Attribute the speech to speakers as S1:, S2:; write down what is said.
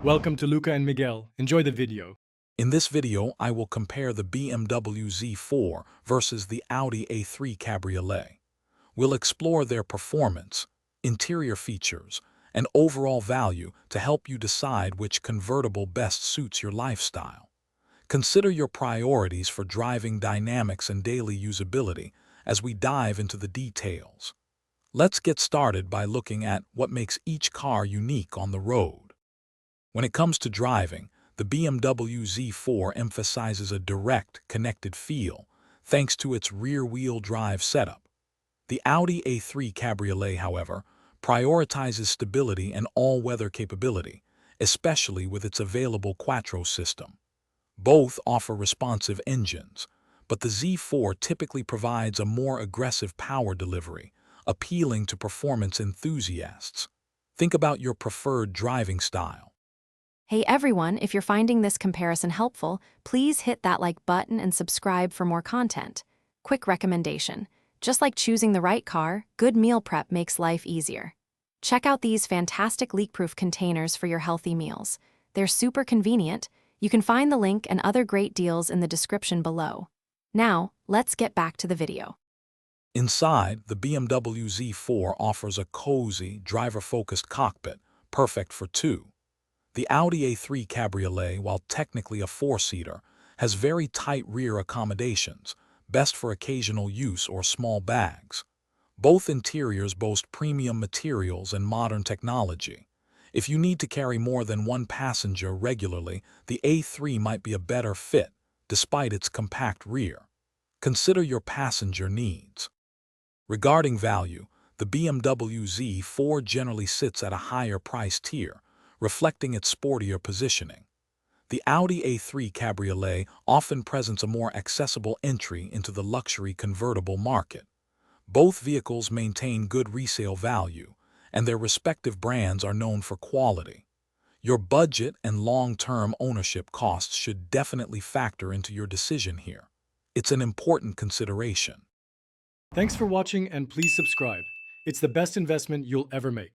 S1: Welcome to Luca and Miguel. Enjoy the video.
S2: In this video, I will compare the BMW Z4 versus the Audi A3 Cabriolet. We'll explore their performance, interior features, and overall value to help you decide which convertible best suits your lifestyle. Consider your priorities for driving dynamics and daily usability as we dive into the details. Let's get started by looking at what makes each car unique on the road. When it comes to driving, the BMW Z4 emphasizes a direct, connected feel, thanks to its rear-wheel drive setup. The Audi A3 Cabriolet, however, prioritizes stability and all-weather capability, especially with its available Quattro system. Both offer responsive engines, but the Z4 typically provides a more aggressive power delivery, appealing to performance enthusiasts. Think about your preferred driving style.
S3: Hey everyone, if you're finding this comparison helpful, please hit that like button and subscribe for more content. Quick recommendation. Just like choosing the right car, good meal prep makes life easier. Check out these fantastic leak-proof containers for your healthy meals. They're super convenient. You can find the link and other great deals in the description below. Now, let's get back to the video.
S2: Inside, the BMW Z4 offers a cozy, driver-focused cockpit, perfect for two. The Audi A3 Cabriolet, while technically a four-seater, has very tight rear accommodations, best for occasional use or small bags. Both interiors boast premium materials and modern technology. If you need to carry more than one passenger regularly, the A3 might be a better fit, despite its compact rear. Consider your passenger needs. Regarding value, the BMW Z4 generally sits at a higher price tier, reflecting its sportier positioning. The Audi A3 Cabriolet often presents a more accessible entry into the luxury convertible market. Both vehicles maintain good resale value, and their respective brands are known for quality. Your budget and long-term ownership costs should definitely factor into your decision here. It's an important consideration.
S1: Thanks for watching and please subscribe. It's the best investment you'll ever make.